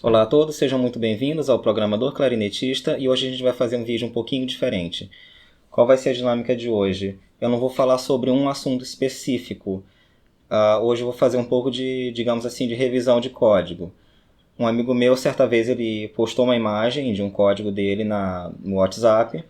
Olá a todos, sejam muito bem-vindos ao Programador Clarinetista e hoje a gente vai fazer um vídeo um pouquinho diferente. Qual vai ser a dinâmica de hoje? Eu não vou falar sobre um assunto específico. Hoje eu vou fazer um pouco de, digamos assim, de revisão de código. Um amigo meu, certa vez, ele postou uma imagem de um código dele no WhatsApp.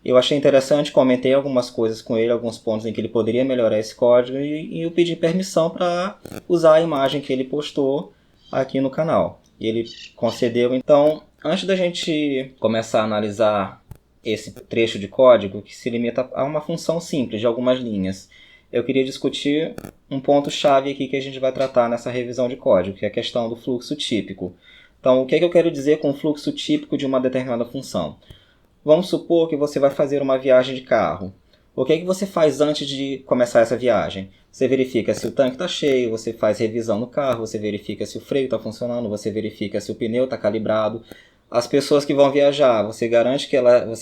Eu achei interessante, comentei algumas coisas com ele, alguns pontos em que ele poderia melhorar esse código e eu pedi permissão para usar a imagem que ele postou aqui no canal. E ele concedeu. Então, antes da gente começar a analisar esse trecho de código, que se limita a uma função simples de algumas linhas, eu queria discutir um ponto-chave aqui que a gente vai tratar nessa revisão de código, que é a questão do fluxo típico. Então, o que eu quero dizer com o fluxo típico de uma determinada função? Vamos supor que você vai fazer uma viagem de carro. O que você faz antes de começar essa viagem? Você verifica se o tanque está cheio, você faz revisão no carro, você verifica se o freio está funcionando, você verifica se o pneu está calibrado. As pessoas que vão viajar, você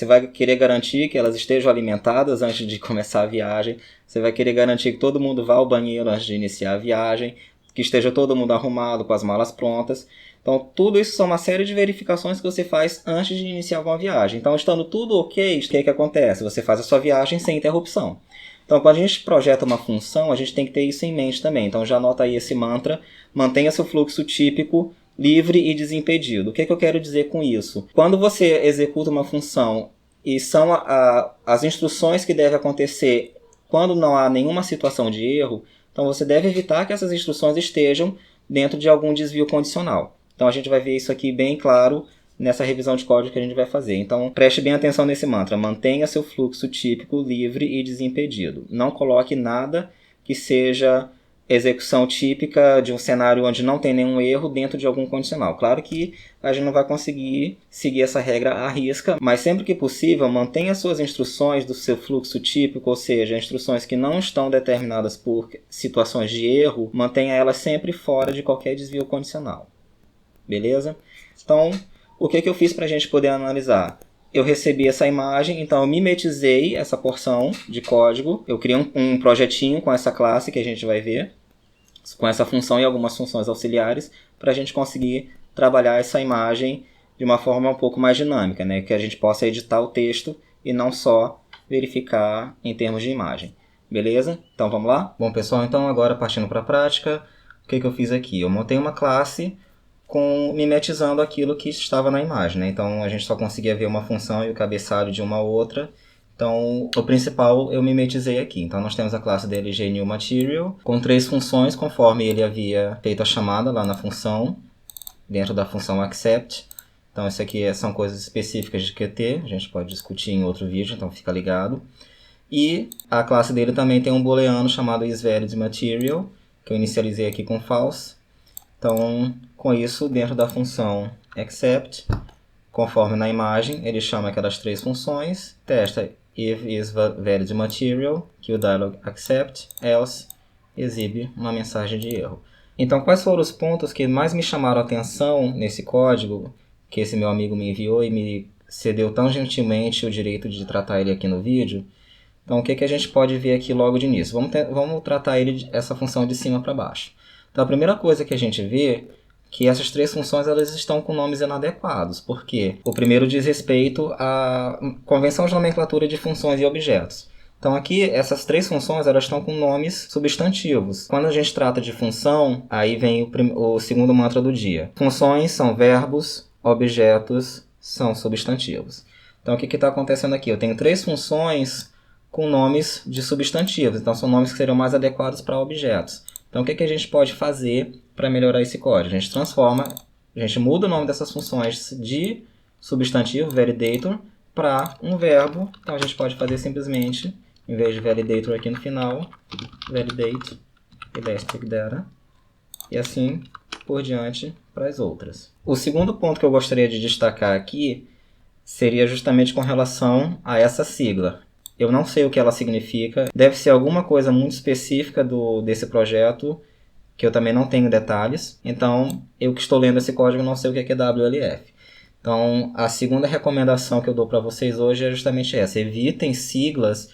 vai querer garantir que elas estejam alimentadas antes de começar a viagem. Você vai querer garantir que todo mundo vá ao banheiro antes de iniciar a viagem, que esteja todo mundo arrumado, com as malas prontas. Então, tudo isso são uma série de verificações que você faz antes de iniciar alguma viagem. Então, estando tudo ok, o que acontece? Você faz a sua viagem sem interrupção. Então, quando a gente projeta uma função, a gente tem que ter isso em mente também. Então, já anota aí esse mantra, mantenha seu fluxo típico livre e desimpedido. O que eu quero dizer com isso? Quando você executa uma função e são as instruções que devem acontecer quando não há nenhuma situação de erro, então você deve evitar que essas instruções estejam dentro de algum desvio condicional. Então a gente vai ver isso aqui bem claro nessa revisão de código que a gente vai fazer. Então preste bem atenção nesse mantra. Mantenha seu fluxo típico livre e desimpedido. Não coloque nada que seja execução típica de um cenário onde não tem nenhum erro dentro de algum condicional. Claro que a gente não vai conseguir seguir essa regra à risca, mas sempre que possível mantenha suas instruções do seu fluxo típico, ou seja, instruções que não estão determinadas por situações de erro, mantenha elas sempre fora de qualquer desvio condicional. Beleza? Então, o que eu fiz para a gente poder analisar? Eu recebi essa imagem, então eu mimetizei essa porção de código. Eu criei um projetinho com essa classe que a gente vai ver, com essa função e algumas funções auxiliares, para a gente conseguir trabalhar essa imagem de uma forma um pouco mais dinâmica, né? Que a gente possa editar o texto e não só verificar em termos de imagem. Beleza? Então vamos lá? Bom pessoal, então agora partindo para a prática, o que eu fiz aqui? Eu montei uma classe mimetizando aquilo que estava na imagem, né? Então a gente só conseguia ver uma função e o cabeçalho de uma outra. Então o principal eu mimetizei aqui. Então nós temos a classe DLG New Material com 3 funções conforme ele havia feito a chamada lá na função, dentro da função accept. Então isso aqui são coisas específicas de Qt, a gente pode discutir em outro vídeo, então fica ligado. E a classe dele também tem um booleano chamado isValidMaterial, que eu inicializei aqui com false. Então, com isso, dentro da função accept, conforme na imagem, ele chama aquelas 3 funções, testa if isValidMaterial, que o dialog accept, else, exibe uma mensagem de erro. Então, quais foram os pontos que mais me chamaram a atenção nesse código, que esse meu amigo me enviou e me cedeu tão gentilmente o direito de tratar ele aqui no vídeo? Então, o que a gente pode ver aqui logo de início? Vamos tratar essa função de cima para baixo. Então, a primeira coisa que a gente vê é que essas 3 funções elas estão com nomes inadequados. Por quê? O primeiro diz respeito à convenção de nomenclatura de funções e objetos. Então, aqui, essas 3 funções elas estão com nomes substantivos. Quando a gente trata de função, aí vem o segundo mantra do dia. Funções são verbos, objetos são substantivos. Então, o que está acontecendo aqui? Eu tenho 3 funções com nomes de substantivos. Então, são nomes que seriam mais adequados para objetos. Então, o que a gente pode fazer para melhorar esse código? A gente muda o nome dessas funções de substantivo, validator, para um verbo. Então, a gente pode fazer simplesmente, em vez de validator aqui no final, validate elastic data, e assim por diante para as outras. O segundo ponto que eu gostaria de destacar aqui seria justamente com relação a essa sigla. Eu não sei o que ela significa, deve ser alguma coisa muito específica desse projeto, que eu também não tenho detalhes. Então, eu que estou lendo esse código não sei o que é WLF. Então, a segunda recomendação que eu dou para vocês hoje é justamente essa. Evitem siglas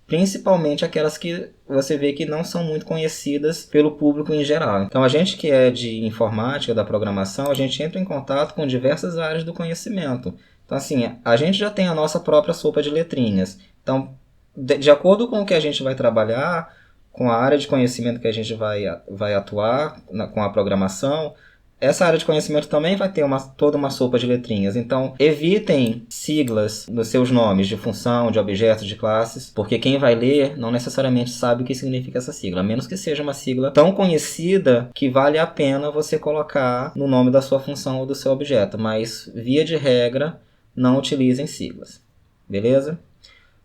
principalmente aquelas que você vê que não são muito conhecidas pelo público em geral. Então, a gente que é de informática, da programação, a gente entra em contato com diversas áreas do conhecimento. Então, assim, a gente já tem a nossa própria sopa de letrinhas. Então, de acordo com o que a gente vai trabalhar, com a área de conhecimento que a gente vai atuar com a programação, essa área de conhecimento também vai ter toda uma sopa de letrinhas. Então, evitem siglas nos seus nomes de função, de objetos, de classes, porque quem vai ler não necessariamente sabe o que significa essa sigla, a menos que seja uma sigla tão conhecida que vale a pena você colocar no nome da sua função ou do seu objeto. Mas, via de regra, não utilizem siglas. Beleza?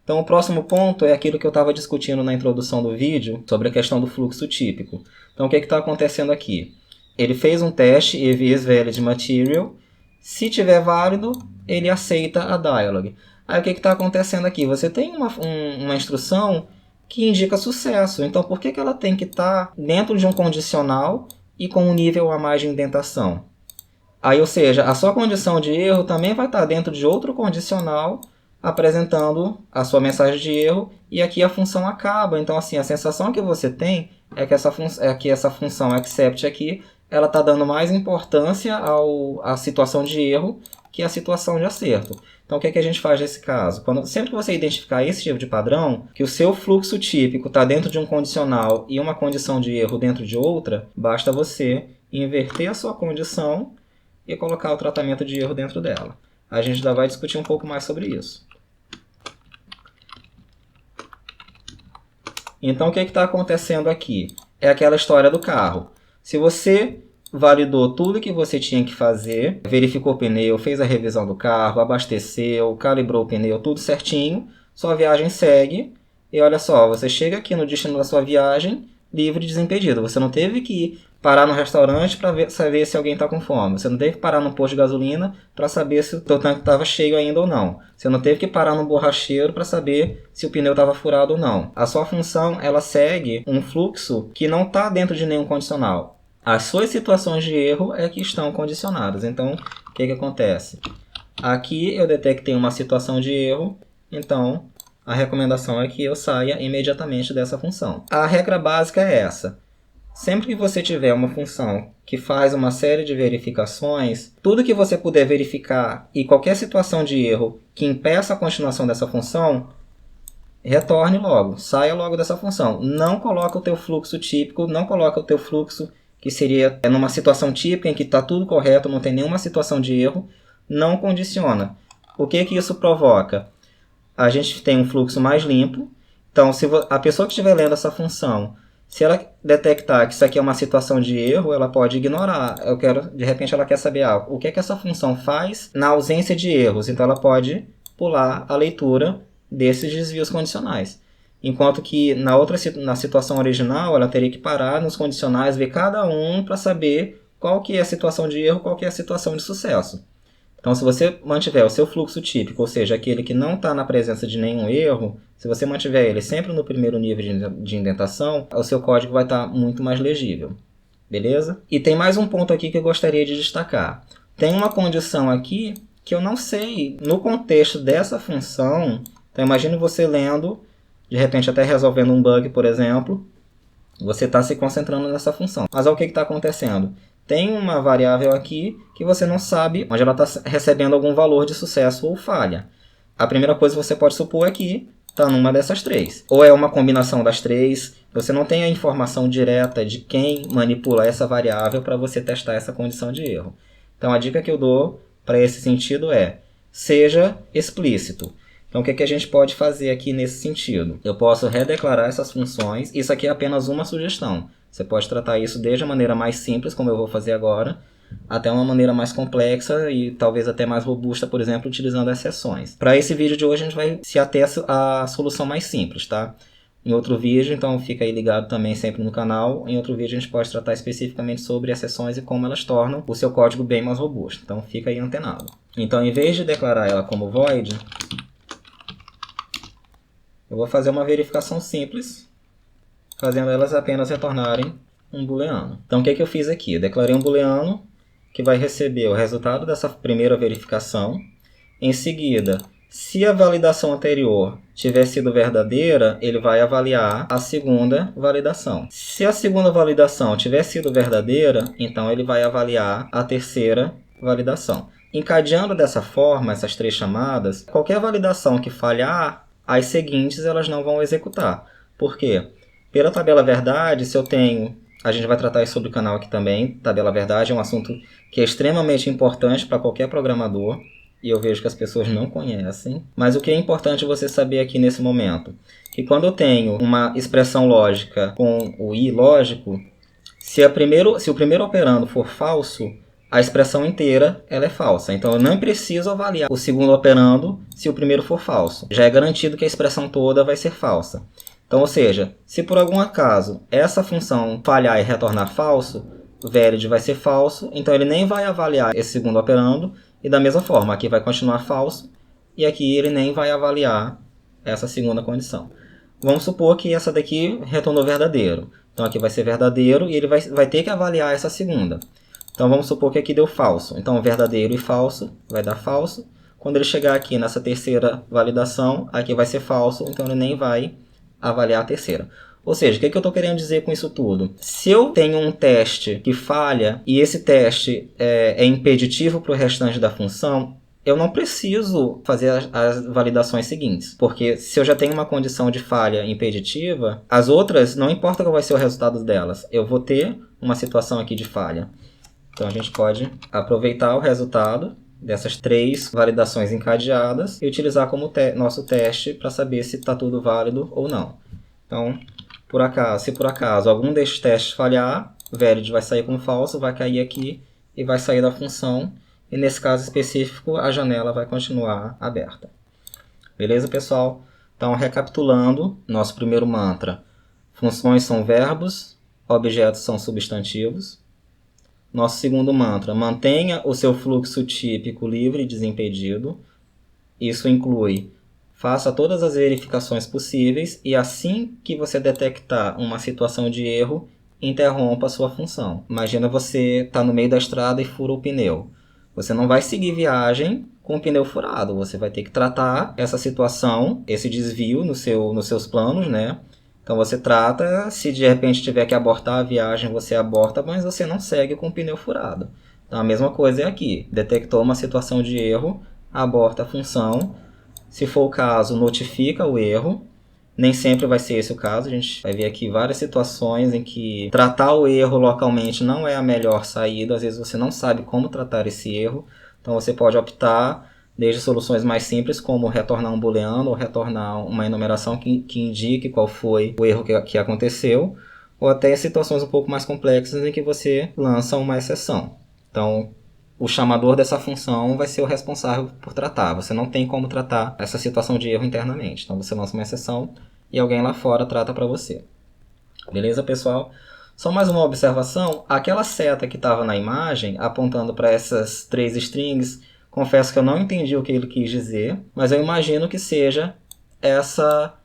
Então, o próximo ponto é aquilo que eu estava discutindo na introdução do vídeo sobre a questão do fluxo típico. Então, o que está acontecendo aqui? Ele fez um teste EV is valid material. Se tiver válido, ele aceita a dialog. Aí o que está acontecendo aqui? Você tem uma instrução que indica sucesso. Então por que ela tem que estar dentro de um condicional e com um nível a mais de indentação? Aí, ou seja, a sua condição de erro também vai estar dentro de outro condicional apresentando a sua mensagem de erro, e aqui a função acaba. Então, assim, a sensação que você tem é que essa função accept aqui, ela está dando mais importância à situação de erro que à situação de acerto. Então, o que é que a gente faz nesse caso? Sempre que você identificar esse tipo de padrão, que o seu fluxo típico está dentro de um condicional e uma condição de erro dentro de outra, basta você inverter a sua condição e colocar o tratamento de erro dentro dela. A gente ainda vai discutir um pouco mais sobre isso. Então, o que está acontecendo aqui? É aquela história do carro. Se você validou tudo que você tinha que fazer, verificou o pneu, fez a revisão do carro, abasteceu, calibrou o pneu, tudo certinho, sua viagem segue. E olha só, você chega aqui no destino da sua viagem livre e desimpedido. Você não teve que parar no restaurante para saber se alguém está com fome. Você não teve que parar no posto de gasolina para saber se o teu tanque estava cheio ainda ou não. Você não teve que parar no borracheiro para saber se o pneu estava furado ou não. A sua função, ela segue um fluxo que não está dentro de nenhum condicional. As suas situações de erro é que estão condicionadas. Então, o que acontece? Aqui eu detectei uma situação de erro, então a recomendação é que eu saia imediatamente dessa função. A regra básica é essa. Sempre que você tiver uma função que faz uma série de verificações, tudo que você puder verificar e qualquer situação de erro que impeça a continuação dessa função, retorne logo, saia logo dessa função. Não coloque o teu fluxo típico, não coloque o teu fluxo que seria numa situação típica em que está tudo correto, não tem nenhuma situação de erro, não condiciona. O que isso provoca? A gente tem um fluxo mais limpo. Então, se a pessoa que estiver lendo essa função, se ela detectar que isso aqui é uma situação de erro, ela pode ignorar. De repente ela quer saber o que essa função faz na ausência de erros. Então ela pode pular a leitura desses desvios condicionais. Enquanto que na situação original, ela teria que parar nos condicionais, ver cada um para saber qual que é a situação de erro, qual que é a situação de sucesso. Então, se você mantiver o seu fluxo típico, ou seja, aquele que não está na presença de nenhum erro, se você mantiver ele sempre no primeiro nível de indentação, o seu código vai estar muito mais legível. Beleza? E tem mais um ponto aqui que eu gostaria de destacar. Tem uma condição aqui que eu não sei, no contexto dessa função, então imagine você lendo, de repente até resolvendo um bug, por exemplo, você está se concentrando nessa função. Mas olha o que está acontecendo. Tem uma variável aqui que você não sabe onde ela está recebendo algum valor de sucesso ou falha. A primeira coisa que você pode supor é que está numa dessas três. Ou é uma combinação das três, você não tem a informação direta de quem manipula essa variável para você testar essa condição de erro. Então a dica que eu dou para esse sentido é, seja explícito. Então o que a gente pode fazer aqui nesse sentido? Eu posso redeclarar essas funções, isso aqui é apenas uma sugestão. Você pode tratar isso desde a maneira mais simples, como eu vou fazer agora, até uma maneira mais complexa e talvez até mais robusta, por exemplo, utilizando exceções. Para esse vídeo de hoje, a gente vai se ater à solução mais simples, tá? Em outro vídeo, então fica aí ligado também sempre no canal, em outro vídeo a gente pode tratar especificamente sobre exceções e como elas tornam o seu código bem mais robusto. Então fica aí antenado. Então, em vez de declarar ela como void, eu vou fazer uma verificação simples, fazendo elas apenas retornarem um booleano. Então o que eu fiz aqui? Eu declarei um booleano que vai receber o resultado dessa primeira verificação. Em seguida, se a validação anterior tiver sido verdadeira, ele vai avaliar a segunda validação. Se a segunda validação tiver sido verdadeira, então ele vai avaliar a terceira validação. Encadeando dessa forma essas 3 chamadas, qualquer validação que falhar, as seguintes elas não vão executar. Por quê? Pela tabela verdade, se eu tenho... A gente vai tratar isso sobre o canal aqui também. Tabela verdade é um assunto que é extremamente importante para qualquer programador. E eu vejo que as pessoas não conhecem. Mas o que é importante você saber aqui nesse momento? Que quando eu tenho uma expressão lógica com o i lógico, se o primeiro operando for falso, a expressão inteira ela é falsa. Então eu não preciso avaliar o segundo operando se o primeiro for falso. Já é garantido que a expressão toda vai ser falsa. Então, ou seja, se por algum acaso essa função falhar e retornar falso, valid vai ser falso, então ele nem vai avaliar esse segundo operando, e da mesma forma, aqui vai continuar falso, e aqui ele nem vai avaliar essa segunda condição. Vamos supor que essa daqui retornou verdadeiro. Então aqui vai ser verdadeiro e ele vai ter que avaliar essa segunda. Então vamos supor que aqui deu falso. Então verdadeiro e falso vai dar falso. Quando ele chegar aqui nessa terceira validação, aqui vai ser falso, então ele nem vai avaliar a terceira. Ou seja, o que eu estou querendo dizer com isso tudo? Se eu tenho um teste que falha e esse teste é impeditivo para o restante da função, eu não preciso fazer as validações seguintes. Porque se eu já tenho uma condição de falha impeditiva, as outras, não importa qual vai ser o resultado delas, eu vou ter uma situação aqui de falha. Então a gente pode aproveitar o resultado dessas 3 validações encadeadas e utilizar como nosso teste para saber se está tudo válido ou não. Então, se por acaso algum desses testes falhar, valid vai sair como falso, vai cair aqui e vai sair da função. E nesse caso específico, a janela vai continuar aberta. Beleza, pessoal? Então, recapitulando, nosso primeiro mantra. Funções são verbos, objetos são substantivos. Nosso segundo mantra, mantenha o seu fluxo típico livre e desimpedido. Isso inclui, faça todas as verificações possíveis e assim que você detectar uma situação de erro, interrompa a sua função. Imagina você está no meio da estrada e fura o pneu. Você não vai seguir viagem com o pneu furado. Você vai ter que tratar essa situação, esse desvio nos seus planos, né? Então você trata, se de repente tiver que abortar a viagem, você aborta, mas você não segue com o pneu furado. Então a mesma coisa é aqui. Detectou uma situação de erro, aborta a função. Se for o caso, notifica o erro. Nem sempre vai ser esse o caso. A gente vai ver aqui várias situações em que tratar o erro localmente não é a melhor saída. Às vezes você não sabe como tratar esse erro. Então você pode optar desde soluções mais simples, como retornar um booleano ou retornar uma enumeração que indique qual foi o erro que aconteceu, ou até situações um pouco mais complexas em que você lança uma exceção. Então, o chamador dessa função vai ser o responsável por tratar. Você não tem como tratar essa situação de erro internamente. Então, você lança uma exceção e alguém lá fora trata para você. Beleza, pessoal? Só mais uma observação. Aquela seta que estava na imagem, apontando para essas 3 strings, confesso que eu não entendi o que ele quis dizer, mas eu imagino que seja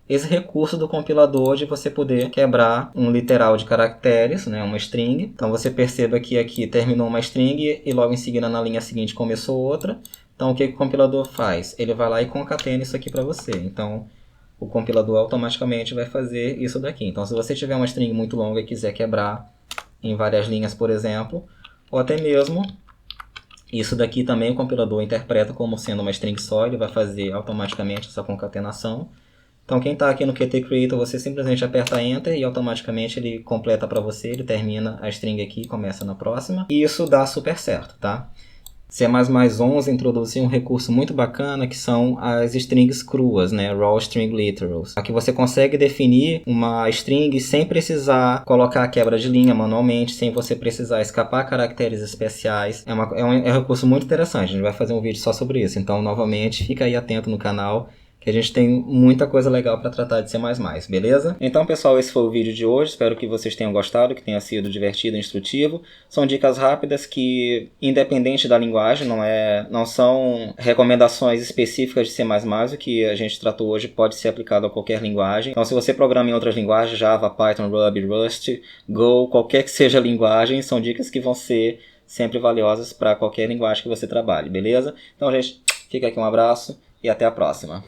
esse recurso do compilador de você poder quebrar um literal de caracteres, né, uma string. Então você perceba que aqui terminou uma string e logo em seguida na linha seguinte começou outra. Então o que o compilador faz? Ele vai lá e concatena isso aqui para você. Então o compilador automaticamente vai fazer isso daqui. Então se você tiver uma string muito longa e quiser quebrar em várias linhas, por exemplo, ou até mesmo isso daqui também o compilador interpreta como sendo uma string só, ele vai fazer automaticamente essa concatenação. Então quem está aqui no Qt Creator, você simplesmente aperta Enter e automaticamente ele completa para você, ele termina a string aqui e começa na próxima. E isso dá super certo, tá? C++11 introduziu um recurso muito bacana que são as strings cruas, né? Raw String Literals. Aqui você consegue definir uma string sem precisar colocar a quebra de linha manualmente, sem você precisar escapar caracteres especiais. É um recurso muito interessante, a gente vai fazer um vídeo só sobre isso. Então, novamente, fica aí atento no canal, que a gente tem muita coisa legal para tratar de C++, beleza? Então, pessoal, esse foi o vídeo de hoje. Espero que vocês tenham gostado, que tenha sido divertido e instrutivo. São dicas rápidas que, independente da linguagem, não são recomendações específicas de C++. O que a gente tratou hoje pode ser aplicado a qualquer linguagem. Então, se você programa em outras linguagens, Java, Python, Ruby, Rust, Go, qualquer que seja a linguagem, são dicas que vão ser sempre valiosas para qualquer linguagem que você trabalhe, beleza? Então, gente, fica aqui um abraço e até a próxima.